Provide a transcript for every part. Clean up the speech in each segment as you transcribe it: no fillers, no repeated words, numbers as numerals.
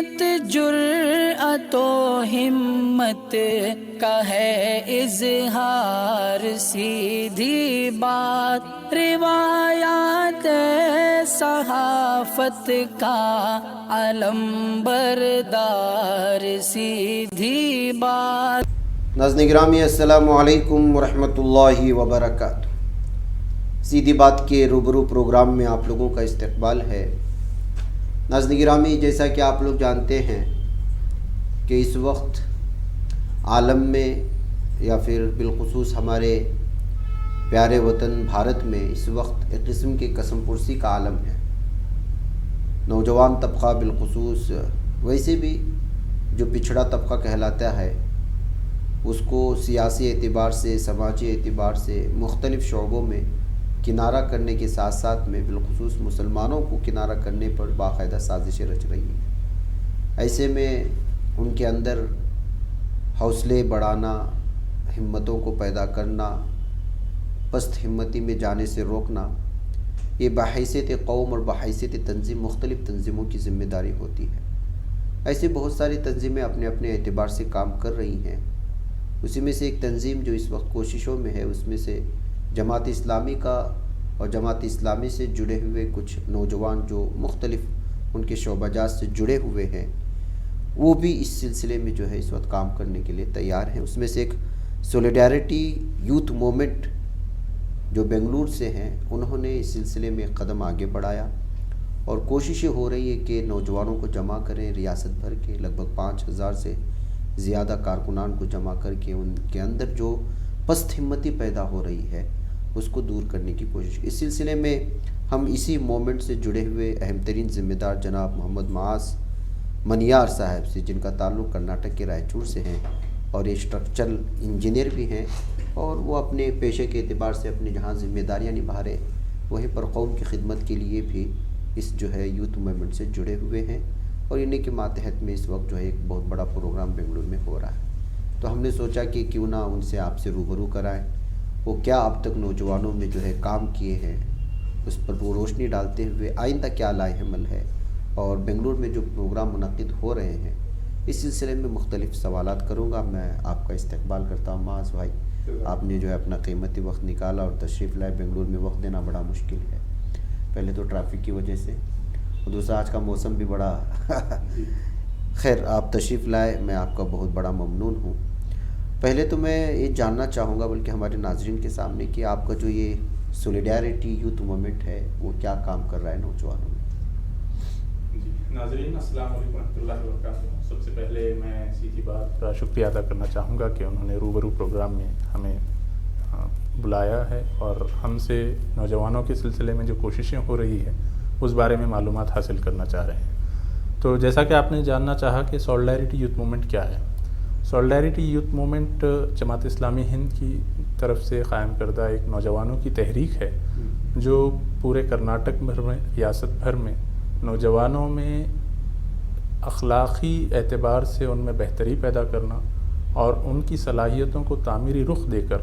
سیرت جرأت و ہمت کا ہے اظہار، سیدھی بات روایات صحافت کا علم بردار، سیدھی بات۔ ناظرین گرامی السلام علیکم ورحمۃ اللہ وبرکاتہ۔ سیدھی بات کے روبرو پروگرام میں آپ لوگوں کا استقبال ہے۔ ناظرین گرامی، جیسا کہ آپ لوگ جانتے ہیں کہ اس وقت عالم میں یا پھر بالخصوص ہمارے پیارے وطن بھارت میں اس وقت ایک قسم کی قسم پرسی کا عالم ہے۔ نوجوان طبقہ بالخصوص، ویسے بھی جو پچھڑا طبقہ کہلاتا ہے، اس کو سیاسی اعتبار سے، سماجی اعتبار سے مختلف شعبوں میں کنارہ کرنے کے ساتھ ساتھ میں بالخصوص مسلمانوں کو کنارہ کرنے پر باقاعدہ سازشیں رچ رہی ہیں۔ ایسے میں ان کے اندر حوصلے بڑھانا، ہمتوں کو پیدا کرنا، پست ہمتی میں جانے سے روکنا، یہ بحیثیت قوم اور بحیثیت تنظیم مختلف تنظیموں کی ذمہ داری ہوتی ہے۔ ایسے بہت ساری تنظیمیں اپنے اپنے اعتبار سے کام کر رہی ہیں۔ اسی میں سے ایک تنظیم جو اس وقت کوششوں میں ہے، اس میں سے جماعت اسلامی کا اور جماعت اسلامی سے جڑے ہوئے کچھ نوجوان جو مختلف ان کے شعبہ جات سے جڑے ہوئے ہیں، وہ بھی اس سلسلے میں جو ہے اس وقت کام کرنے کے لیے تیار ہیں۔ اس میں سے ایک سولیڈیرٹی یوتھ موومنٹ جو بنگلور سے ہیں، انہوں نے اس سلسلے میں ایک قدم آگے بڑھایا اور کوششیں ہو رہی ہے کہ نوجوانوں کو جمع کریں ریاست بھر کے لگ بھگ 5000 سے زیادہ کارکنان کو جمع کر کے ان کے اندر جو پست ہمتی پیدا ہو رہی ہے اس کو دور کرنے کی کوشش۔ اس سلسلے میں ہم اسی مومنٹ سے جڑے ہوئے اہم ترین ذمہ دار جناب محمد معاذ منیار صاحب سے، جن کا تعلق کرناٹک کے رائچور سے ہیں اور یہ اسٹرکچرل انجینئر بھی ہیں، اور وہ اپنے پیشے کے اعتبار سے اپنی جہاں ذمہ داریاں نبھا رہے وہیں پر قوم کی خدمت کے لیے بھی اس جو ہے یوتھ موومنٹ سے جڑے ہوئے ہیں، اور انہیں کے ماتحت میں اس وقت جو ہے ایک بہت بڑا پروگرام بنگلور میں ہو رہا ہے۔ تو ہم نے سوچا کہ کیوں نہ ان سے آپ سے روبرو کرائیں، وہ کیا اب تک نوجوانوں میں جو ہے کام کیے ہیں اس پر وہ روشنی ڈالتے ہوئے آئندہ کیا لائحہ عمل ہے، اور بنگلور میں جو پروگرام منعقد ہو رہے ہیں اس سلسلے میں مختلف سوالات کروں گا۔ میں آپ کا استقبال کرتا ہوں معاذ بھائی، آپ نے جو ہے اپنا قیمتی وقت نکالا اور تشریف لائے۔ بنگلور میں وقت دینا بڑا مشکل ہے، پہلے تو ٹریفک کی وجہ سے، اور دوسرا آج کا موسم بھی بڑا خیر آپ تشریف لائے، میں آپ کا بہت بڑا ممنون ہوں۔ پہلے تو میں یہ جاننا چاہوں گا بلکہ ہمارے ناظرین کے سامنے کہ آپ کا جو یہ سولیڈیرٹی یوتھ موومنٹ ہے وہ کیا کام کر رہا ہے نوجوانوں میں؟ ناظرین السلام علیکم ورحمۃ اللہ وبرکاتہ۔ سب سے پہلے میں سیدھی بات کا شکریہ ادا کرنا چاہوں گا کہ انہوں نے روبرو پروگرام میں ہمیں بلایا ہے اور ہم سے نوجوانوں کے سلسلے میں جو کوششیں ہو رہی ہے اس بارے میں معلومات حاصل کرنا چاہ رہے ہیں۔ تو جیسا کہ آپ نے جاننا چاہا کہ سولیڈیرٹی یوتھ موومنٹ کیا ہے، سولیڈیرٹی یوتھ موومنٹ جماعت اسلامی ہند کی طرف سے قائم کردہ ایک نوجوانوں کی تحریک ہے جو پورے کرناٹک بھر میں، ریاست بھر میں نوجوانوں میں اخلاقی اعتبار سے ان میں بہتری پیدا کرنا اور ان کی صلاحیتوں کو تعمیری رخ دے کر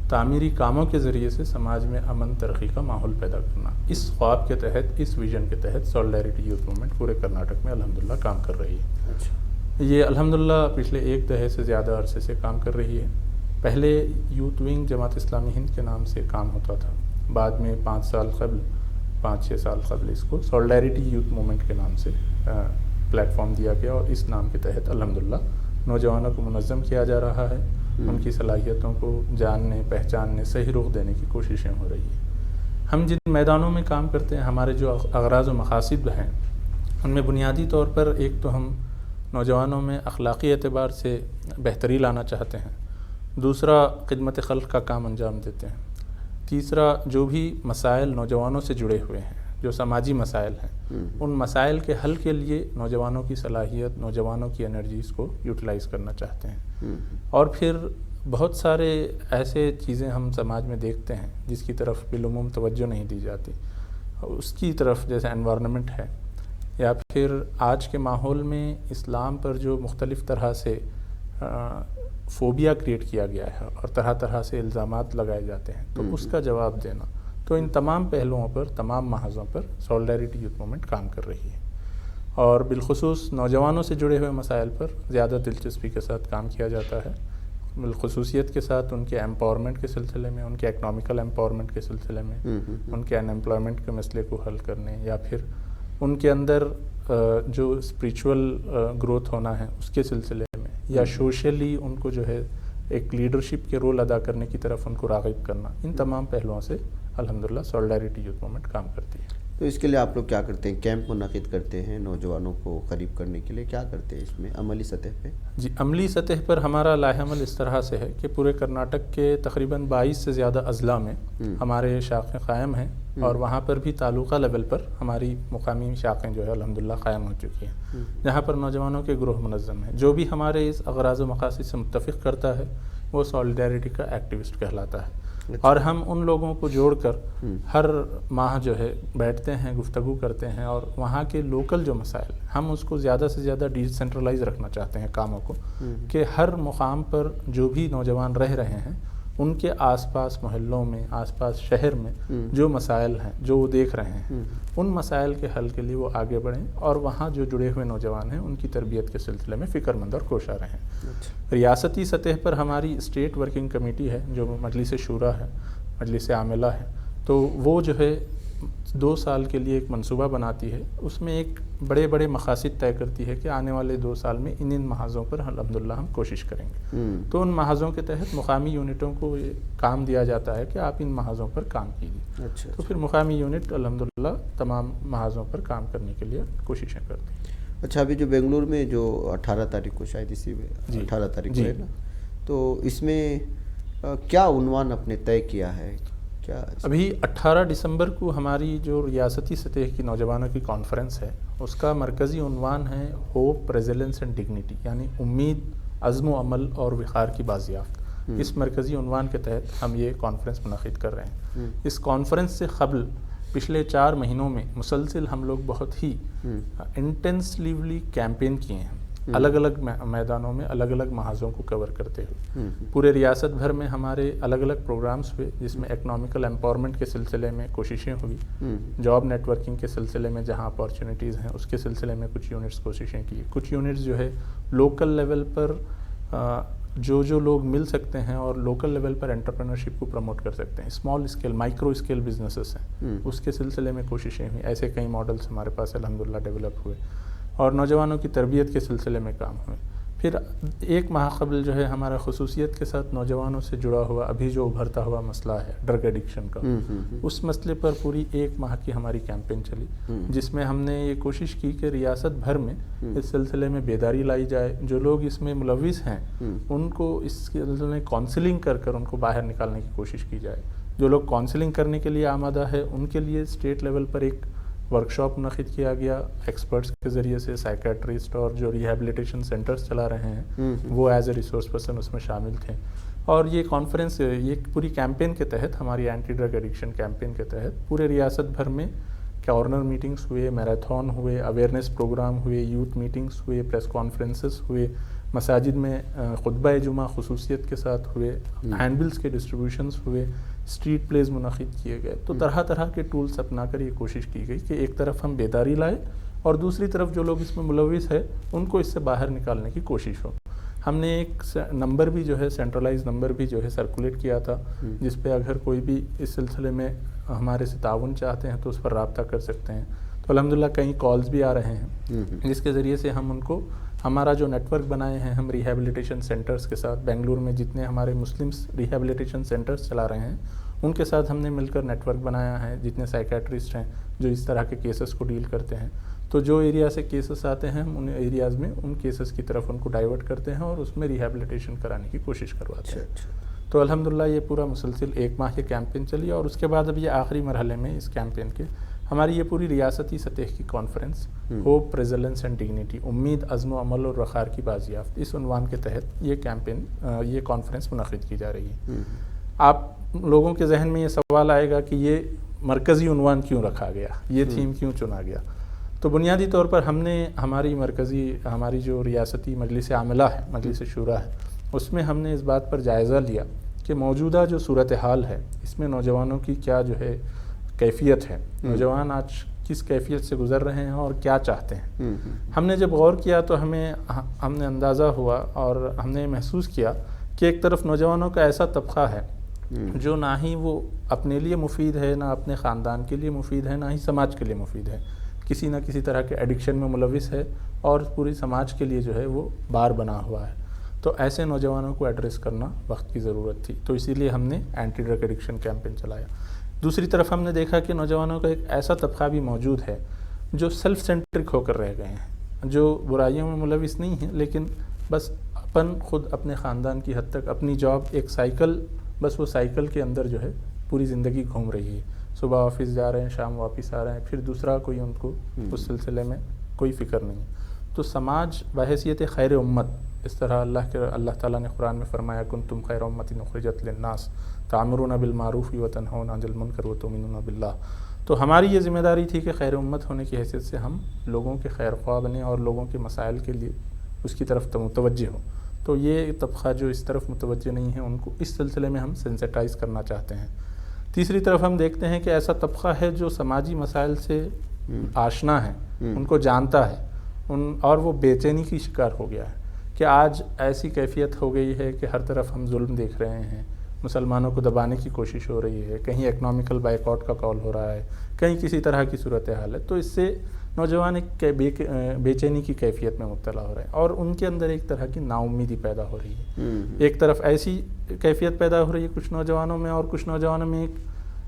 تعمیری کاموں کے ذریعے سے سماج میں امن ترقی کا ماحول پیدا کرنا، اس خواب کے تحت، اس ویژن کے تحت سولیڈیرٹی یوتھ موومنٹ پورے کرناٹک میں الحمدللہ کام کر رہی ہے۔ یہ الحمدللہ پچھلے 1 دہے سے زیادہ عرصے سے کام کر رہی ہے۔ پہلے یوتھ ونگ جماعت اسلامی ہند کے نام سے کام ہوتا تھا، بعد میں 5-6 سال قبل اس کو سولیڈیرٹی یوتھ موومنٹ کے نام سے پلیٹ فارم دیا گیا، اور اس نام کے تحت الحمدللہ نوجوانوں کو منظم کیا جا رہا ہے، ان کی صلاحیتوں کو جاننے، پہچاننے، صحیح رخ دینے کی کوششیں ہو رہی ہیں۔ ہم جن میدانوں میں کام کرتے ہیں، ہمارے جو اغراض و مقاصد ہیں، ان میں بنیادی طور پر ایک تو ہم نوجوانوں میں اخلاقی اعتبار سے بہتری لانا چاہتے ہیں، دوسرا خدمت خلق کا کام انجام دیتے ہیں، تیسرا جو بھی مسائل نوجوانوں سے جڑے ہوئے ہیں، جو سماجی مسائل ہیں، ان مسائل کے حل کے لیے نوجوانوں کی صلاحیت، نوجوانوں کی انرجیز کو یوٹیلائز کرنا چاہتے ہیں۔ اور پھر بہت سارے ایسے چیزیں ہم سماج میں دیکھتے ہیں جس کی طرف بالعموم توجہ نہیں دی جاتی، اس کی طرف جیسے انوائرنمنٹ ہے، یا پھر آج کے ماحول میں اسلام پر جو مختلف طرح سے فوبیا کریٹ کیا گیا ہے اور طرح طرح سے الزامات لگائے جاتے ہیں، تو اس کا جواب دینا، تو ان تمام پہلوؤں پر، تمام محاذوں پر سولیڈیرٹی یوتھ موومنٹ کام کر رہی ہے۔ اور بالخصوص نوجوانوں سے جڑے ہوئے مسائل پر زیادہ دلچسپی کے ساتھ کام کیا جاتا ہے، بالخصوصیت کے ساتھ ان کے ایمپاورمنٹ کے سلسلے میں، ان کے اکنامیکل ایمپاورمنٹ کے سلسلے میں، ان کے ان ایمپلائمنٹ کے مسئلے کو حل کرنے، یا پھر ان کے اندر جو اسپریچول گروتھ ہونا ہے اس کے سلسلے میں، یا سوشلی ان کو جو ہے ایک لیڈرشپ کے رول ادا کرنے کی طرف ان کو راغب کرنا، ان تمام پہلوؤں سے الحمدللہ سولیڈیریٹی یوتھ موومنٹ کام کرتی ہے۔ تو اس کے لیے آپ لوگ کیا کرتے ہیں؟ کیمپ منعقد کرتے ہیں نوجوانوں کو قریب کرنے کے لیے، کیا کرتے ہیں اس میں عملی سطح پہ؟ جی، عملی سطح پر ہمارا لائحہ عمل اس طرح سے ہے کہ پورے کرناٹک کے تقریباً 22 سے زیادہ اضلاع میں ہمارے شاخیں قائم ہیں، اور وہاں پر بھی تعلقہ لیول پر ہماری مقامی شاخیں جو ہے الحمدللہ قائم ہو چکی ہیں، جہاں پر نوجوانوں کے گروہ منظم ہیں۔ جو بھی ہمارے اس اغراض و مقاصد سے متفق کرتا ہے وہ سولیڈیریٹی کا ایکٹیوسٹ کہلاتا ہے، اور ہم ان لوگوں کو جوڑ کر ہر ماہ جو ہے بیٹھتے ہیں، گفتگو کرتے ہیں، اور وہاں کے لوکل جو مسائل، ہم اس کو زیادہ سے زیادہ ڈی سینٹرلائز رکھنا چاہتے ہیں کاموں کو، کہ ہر مقام پر جو بھی نوجوان رہ رہے ہیں ان کے آس پاس محلوں میں، آس پاس شہر میں جو مسائل ہیں جو وہ دیکھ رہے ہیں، ان مسائل کے حل کے لیے وہ آگے بڑھیں، اور وہاں جو جڑے ہوئے نوجوان ہیں ان کی تربیت کے سلسلے میں فکر مند اور کوشاں رہیں۔ ریاستی سطح پر ہماری اسٹیٹ ورکنگ کمیٹی ہے جو مجلس شورا ہے، مجلس عاملہ ہے، تو وہ جو ہے 2 سال کے لیے ایک منصوبہ بناتی ہے، اس میں ایک بڑے بڑے مقاصد طے کرتی ہے کہ آنے والے 2 سال میں ان محاذوں پر الحمدللہ ہم کوشش کریں گے۔ تو ان محاذوں کے تحت مقامی یونٹوں کو یہ کام دیا جاتا ہے کہ آپ ان محاذوں پر کام کیجیے، تو پھر مقامی یونٹ الحمدللہ تمام محاذوں پر کام کرنے کے لیے کوششیں کرتے ہیں۔ اچھا، ابھی جو بنگلور میں جو 18 تاریخ کو شاید اسی میں 18 تاریخ کو ہے نا، تو اس میں کیا عنوان اپنے طے کیا ہے؟ کیا ابھی 18 دسمبر کو ہماری جو ریاستی سطح کی نوجوانوں کی کانفرنس ہے، اس کا مرکزی عنوان ہے ہوپ، ریزیلنس اینڈ ڈگنیٹی، یعنی امید، عزم و عمل اور وقار کی بازیافت۔ اس مرکزی عنوان کے تحت ہم یہ کانفرنس منعقد کر رہے ہیں۔ اس کانفرنس سے قبل پچھلے 4 مہینوں میں مسلسل ہم لوگ بہت ہی انٹینسلیولی کیمپین کیے ہیں، الگ الگ میدانوں میں الگ الگ محاذوں کو کور کرتے ہوئے۔ پورے ریاست بھر میں ہمارے الگ الگ پروگرامز ہوئے، جس میں اکنامیکل ایمپاورمنٹ کے سلسلے میں کوششیں ہوئی، جاب نیٹ ورکنگ کے سلسلے میں جہاں اپارچونیٹیز ہیں اس کے سلسلے میں کچھ یونٹس کوششیں کی، کچھ یونٹس جو ہے لوکل لیول پر جو لوگ مل سکتے ہیں اور لوکل لیول پر انٹرپرینورشپ کو پروموٹ کر سکتے ہیں، small scale, micro scale businesses ہیں، اس کے سلسلے میں کوششیں ہوئی۔ ایسے کئی ماڈلز ہمارے پاس الحمدللہ ڈیولپ ہوئے، اور نوجوانوں کی تربیت کے سلسلے میں کام ہوئے۔ پھر 1 ماہ قبل جو ہے ہمارا خصوصیت کے ساتھ نوجوانوں سے جڑا ہوا ابھی جو ابھرتا ہوا مسئلہ ہے ڈرگ ایڈکشن کا، اس مسئلے پر پوری 1 ماہ کی ہماری کیمپین چلی، جس میں ہم نے یہ کوشش کی کہ ریاست بھر میں اس سلسلے میں بیداری لائی جائے، جو لوگ اس میں ملوث ہیں ان کو اس سلسلے میں کاؤنسلنگ کر ان کو باہر نکالنے کی کوشش کی جائے۔ جو لوگ کاؤنسلنگ کرنے کے لیے آمادہ ہے ان کے لیے اسٹیٹ لیول پر ایک ورکشاپ منعقد کیا گیا ایکسپرٹس کے ذریعے سے، سائیکیٹرسٹ اور جو ریہیبلیٹیشن سینٹرز چلا رہے ہیں وہ ایز اے ریسورس پرسن اس میں شامل تھے۔ اور یہ کانفرنس، یہ پوری کیمپین کے تحت، ہماری اینٹی ڈرگ ایڈکشن کیمپین کے تحت پورے ریاست بھر میں کارنر میٹنگز ہوئے، میراتھن ہوئے، اویئرنیس پروگرام ہوئے، یوتھ میٹنگز ہوئے، پریس کانفرنسز ہوئے، مساجد میں خطبہ جمعہ خصوصیت کے ساتھ ہوئے، ہینڈ بلز کے ڈسٹریبیوشنز ہوئے، اسٹریٹ پلیز منعقد کیے گئے۔ تو طرح طرح کے ٹولز اپنا کر یہ کوشش کی گئی کہ ایک طرف ہم بیداری لائے اور دوسری طرف جو لوگ اس میں ملوث ہے ان کو اس سے باہر نکالنے کی کوشش ہو۔ ہم نے ایک نمبر بھی جو ہے سینٹرلائز نمبر بھی جو ہے سرکولیٹ کیا تھا، جس پہ اگر کوئی بھی اس سلسلے میں ہمارے سے تعاون چاہتے ہیں تو اس پر رابطہ کر سکتے ہیں۔ تو الحمدللہ کئی کالز بھی آ رہے ہیں جس کے ذریعے سے ہم ان کو، ہمارا جو نیٹ ورک بنائے ہیں ہم ریہیبلیٹیشن سینٹرز کے ساتھ، بنگلور میں جتنے ہمارے مسلمس ریہیبلیٹیشن سینٹرز چلا رہے ہیں ان کے ساتھ ہم نے مل کر نیٹ ورک بنایا ہے، جتنے سائیکیٹرسٹ ہیں جو اس طرح کے کیسز کو ڈیل کرتے ہیں، تو جو ایریا سے کیسز آتے ہیں ہم ان ایریاز میں ان کیسز کی طرف ان کو ڈائیورٹ کرتے ہیں اور اس میں ریہیبلیٹیشن کرانے کی کوشش کرواتے ہیں۔ تو الحمدللہ یہ پورا مسلسل 1 ماہ یہ کیمپین چلی، اور اس کے بعد اب یہ آخری مرحلے میں اس کیمپین کے ہماری یہ پوری ریاستی سطح کی conference hope, resilience and dignity, امید، عزم و عمل اور وقار کی بازیافت، اس عنوان کے تحت یہ کیمپین، یہ کانفرنس منعقد کی جا رہی ہے۔ آپ لوگوں کے ذہن میں یہ سوال آئے گا کہ یہ مرکزی عنوان کیوں رکھا گیا، یہ تھیم کیوں چنا گیا؟ تو بنیادی طور پر ہم نے ہماری جو ریاستی مجلس عاملہ ہے، مجلس شورا ہے، اس میں ہم نے اس بات پر جائزہ لیا کہ موجودہ جو صورتحال ہے اس میں نوجوانوں کی کیا جو ہے کیفیت ہے، نوجوان آج کس کیفیت سے گزر رہے ہیں اور کیا چاہتے ہیں. ہم نے جب غور کیا تو ہم نے اندازہ ہوا اور ہم نے محسوس کیا کہ ایک طرف نوجوانوں کا ایسا طبقہ ہے جو نہ ہی وہ اپنے لیے مفید ہے، نہ اپنے خاندان کے لیے مفید ہے، نہ ہی سماج کے لیے مفید ہے، کسی نہ کسی طرح کے ایڈکشن میں ملوث ہے اور پوری سماج کے لیے جو ہے وہ بار بنا ہوا ہے. تو ایسے نوجوانوں کو ایڈریس کرنا وقت کی ضرورت تھی، تو اسی لیے ہم نے اینٹی ڈرگ ایڈکشن کیمپین چلایا. دوسری طرف ہم نے دیکھا کہ نوجوانوں کا ایک ایسا طبقہ بھی موجود ہے جو سیلف سینٹرک ہو کر رہ گئے ہیں، جو برائیوں میں ملوث نہیں ہیں لیکن بس خود اپنے خاندان کی حد تک اپنی جاب ایک سائیکل، بس وہ سائیکل کے اندر جو ہے پوری زندگی گھوم رہی ہے. صبح آفس جا رہے ہیں، شام واپس آ رہے ہیں، پھر دوسرا کوئی ان کو اس سلسلے میں کوئی فکر نہیں. تو سماج بحیثیت خیر امت، اس طرح اللہ تعالیٰ نے قرآن میں فرمایا کنتم خیر امت اخرجت للناس تأمرون بالمعروف وتنہون عن المنکر وتؤمنون باللہ. تو ہماری یہ ذمہ داری تھی کہ خیر امت ہونے کی حیثیت سے ہم لوگوں کے خیر خواہ بنیں اور لوگوں کے مسائل کے لیے اس کی طرف متوجہ ہوں. تو یہ طبقہ جو اس طرف متوجہ نہیں ہے ان کو اس سلسلے میں ہم سینسٹائز کرنا چاہتے ہیں. تیسری طرف ہم دیکھتے ہیں کہ ایسا طبقہ ہے جو سماجی مسائل سے آشنا ہے، ان کو جانتا ہے، اور وہ بے چینی کی شکار ہو گیا ہے کہ آج ایسی کیفیت ہو گئی ہے کہ ہر طرف ہم ظلم دیکھ رہے ہیں، مسلمانوں کو دبانے کی کوشش ہو رہی ہے، کہیں اکنامیکل بائیک آؤٹ کا کال ہو رہا ہے، کہیں کسی طرح کی صورتحال ہے. تو اس سے نوجوان ایک بے چینی کی کیفیت میں مبتلا ہو رہے ہیں اور ان کے اندر ایک طرح کی نا امیدی پیدا ہو رہی ہے. ایک طرف ایسی کیفیت پیدا ہو رہی ہے کچھ نوجوانوں میں، اور کچھ نوجوانوں میں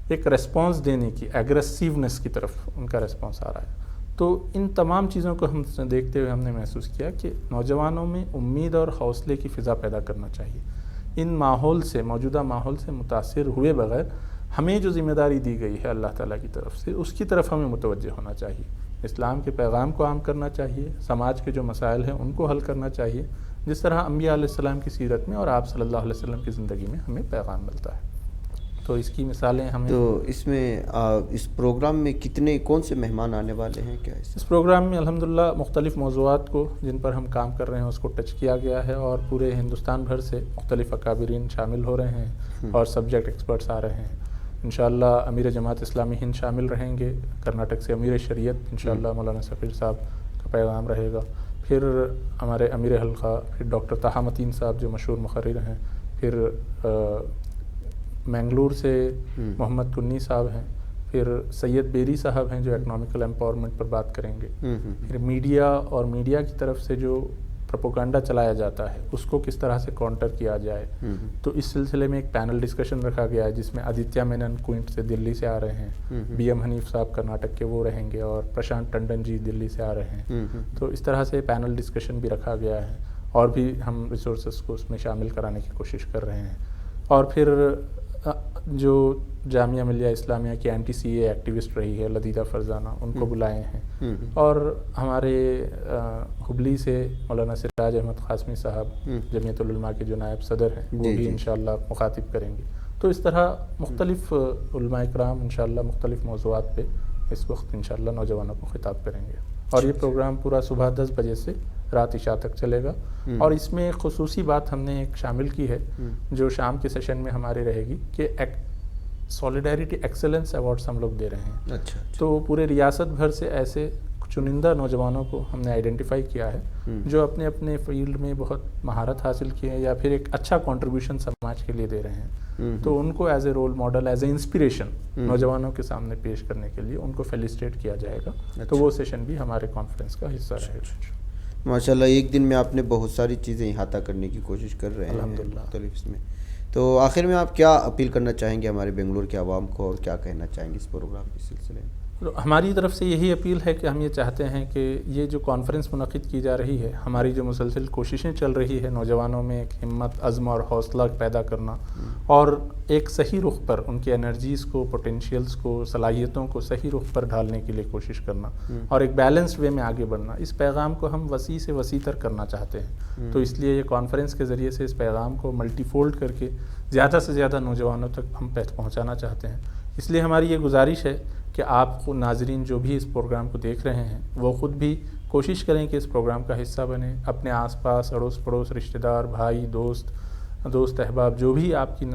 ایک ریسپانس دینے کی، ایگریسیونیس کی طرف ان کا ریسپانس آ رہا ہے. تو ان تمام چیزوں کو ہم دیکھتے ہوئے ہم نے محسوس کیا کہ نوجوانوں میں امید اور حوصلے کی فضا پیدا کرنا چاہیے. ان ماحول سے، موجودہ ماحول سے متاثر ہوئے بغیر ہمیں جو ذمہ داری دی گئی ہے اللہ تعالیٰ کی طرف سے، اس کی طرف ہمیں متوجہ ہونا چاہیے. اسلام کے پیغام کو عام کرنا چاہیے، سماج کے جو مسائل ہیں ان کو حل کرنا چاہیے، جس طرح انبیاء علیہ السلام کی سیرت میں اور آپ صلی اللہ علیہ وسلم کی زندگی میں ہمیں پیغام ملتا ہے. تو اس کی مثالیں ہمیں. تو اس میں اس پروگرام میں کون سے مہمان آنے والے ہیں؟ کیا اس پروگرام میں الحمدللہ مختلف موضوعات کو جن پر ہم کام کر رہے ہیں اس کو ٹچ کیا گیا ہے، اور پورے ہندوستان بھر سے مختلف اکابرین شامل ہو رہے ہیں اور سبجیکٹ ایکسپرٹس آ رہے ہیں. انشاءاللہ امیر جماعت اسلامی ہند شامل رہیں گے، کرناٹک سے امیر شریعت انشاءاللہ مولانا سفیر صاحب کا پیغام رہے گا، پھر ہمارے امیر حلقہ پھر ڈاکٹر طہ متین صاحب جو مشہور مقرر ہیں، پھر منگلور سے محمد کنی صاحب ہیں، پھر سید بیری صاحب ہیں جو اکنامیکل امپاورمنٹ پر بات کریں گے، پھر میڈیا اور میڈیا کی طرف سے جو پروپیگنڈا چلایا جاتا ہے اس کو کس طرح سے کاؤنٹر کیا جائے. تو اس سلسلے میں ایک پینل ڈسکشن رکھا گیا ہے جس میں آدتیہ مینن کوئنٹ سے دلی سے آ رہے ہیں، بی ایم حنیف صاحب کرناٹک کے وہ رہیں گے، اور پرشانت ٹنڈن جی دلی سے آ رہے ہیں. تو اس طرح سے پینل ڈسکشن بھی رکھا گیا ہے، اور بھی ہم ریسورسز کو اس میں شامل کرانے کی کوشش کر رہے ہیں. اور پھر جو جامعہ ملیہ اسلامیہ کی اینٹی سی اے ایکٹیوسٹ رہی ہے لدیدہ فرزانہ، ان کو بلائے ہیں، اور ہمارے ہبلی سے مولانا سراج احمد قاسمی صاحب جمعیت العلماء کے جو نائب صدر ہیں وہ بھی انشاءاللہ مخاطب کریں گے. تو اس طرح مختلف علماء اکرام انشاءاللہ مختلف موضوعات پہ اس وقت انشاءاللہ نوجوانوں کو خطاب کریں گے. اور یہ پروگرام پورا صبح 10 بجے سے رات عشاء تک چلے گا. اور اس میں ایک خصوصی بات ہم نے ایک شامل کی ہے جو شام کے سیشن میں ہمارے رہے گی کہ سولیڈیریٹی ایکسلنس ایوارڈز ہم لوگ دے رہے ہیں. اچھا. تو پورے ریاست بھر سے ایسے چنندہ نوجوانوں کو ہم نے آئیڈینٹیفائی کیا ہے جو اپنے اپنے فیلڈ میں بہت مہارت حاصل کی ہے یا پھر ایک اچھا کنٹریبیوشن سماج کے لیے دے رہے ہیں. تو ان کو as a role model, as a inspiration نوجوانوں کے سامنے پیش کرنے کے لیے ان کو فیلیسٹیٹ کیا جائے گا. تو وہ سیشن بھی ہمارے کانفرنس کا حصہ رہے گا. ماشاءاللہ ایک دن میں آپ نے بہت ساری چیزیں احاطہ کرنے کی کوشش کر رہے ہیں الحمدللہ مختلف اس میں. تو آخر میں آپ کیا اپیل کرنا چاہیں گے ہمارے بنگلور کے عوام کو، اور کیا کہنا چاہیں گے اس پروگرام کے سلسلے میں؟ ہماری طرف سے یہی اپیل ہے کہ ہم یہ چاہتے ہیں کہ یہ جو کانفرنس منعقد کی جا رہی ہے، ہماری جو مسلسل کوششیں چل رہی ہے نوجوانوں میں ایک ہمت، عزم اور حوصلہ پیدا کرنا، اور ایک صحیح رخ پر ان کی انرجیز کو، پوٹینشیلز کو، صلاحیتوں کو صحیح رخ پر ڈھالنے کے لیے کوشش کرنا، اور ایک بیلنسڈ وے میں آگے بڑھنا، اس پیغام کو ہم وسیع سے وسیع تر کرنا چاہتے ہیں. تو اس لیے یہ کانفرنس کے ذریعے سے اس پیغام کو ملٹی فولڈ کر کے زیادہ سے زیادہ نوجوانوں تک ہم پہنچانا چاہتے ہیں. اس لیے ہماری یہ گزارش ہے کہ آپ کو ناظرین جو بھی اس پروگرام کو دیکھ رہے ہیں وہ خود بھی کوشش کریں کہ اس پروگرام کا حصہ بنیں. اپنے آس پاس، اڑوس پڑوس، رشتہ دار، بھائی، دوست احباب جو بھی آپ کی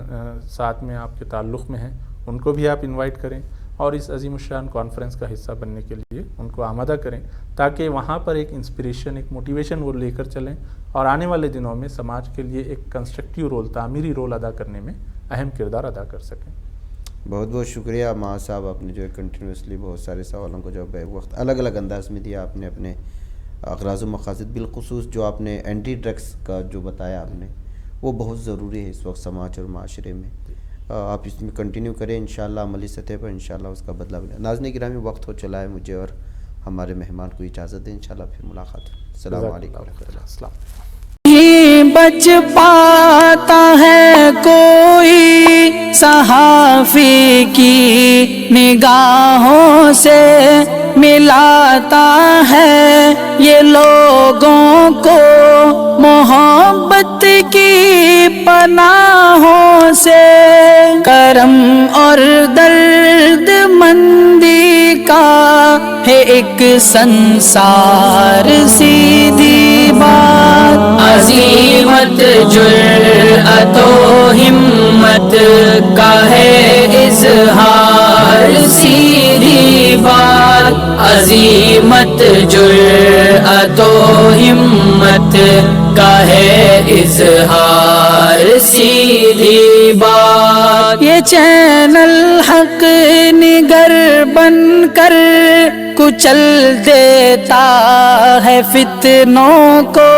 ساتھ میں آپ کے تعلق میں ہیں ان کو بھی آپ انوائٹ کریں، اور اس عظیم الشان کانفرنس کا حصہ بننے کے لیے ان کو آمادہ کریں، تاکہ وہاں پر ایک انسپریشن، ایک موٹیویشن وہ لے کر چلیں اور آنے والے دنوں میں سماج کے لیے ایک کنسٹرکٹیو رول، تعمیری رول ادا کرنے میں اہم کردار ادا کر سکیں۔ بہت بہت شکریہ ماں صاحب، آپ نے جو ہے کنٹینیوسلی بہت سارے سوالوں کو جو بیک وقت الگ الگ انداز میں دیا آپ نے، اپنے اغراض و مقاصد، بالخصوص جو آپ نے اینٹی ڈرگس کا جو بتایا آپ نے، وہ بہت ضروری ہے اس وقت سماج اور معاشرے میں۔ آپ اس میں کنٹینیو کریں، انشاءاللہ عملی سطح پر انشاءاللہ اس کا بدلہ ملے۔ ناظرین گرامی، وقت ہو چلا ہے، مجھے اور ہمارے مہمان کو اجازت دیں، انشاءاللہ پھر ملاقات ہو۔ السلام علیکم ورحمۃ اللہ۔ السلام۔ نہیں بچ پاتا ہے کوئی صحافی کی نگاہوں سے، ملاتا ہے یہ لوگوں کو محبت کی پناہوں سے، کرم اور درد مندی کا ہے ایک سنسار، سیدھی بات، عزیمت جرأت و ہمت کا ہے اظہار، سیدھی بات، عزیمت جرأت و ہمت کا ہے اظہار، سیدھی بات۔ یہ چینل حق نگر بن کر کچل دیتا ہے فتنوں کو،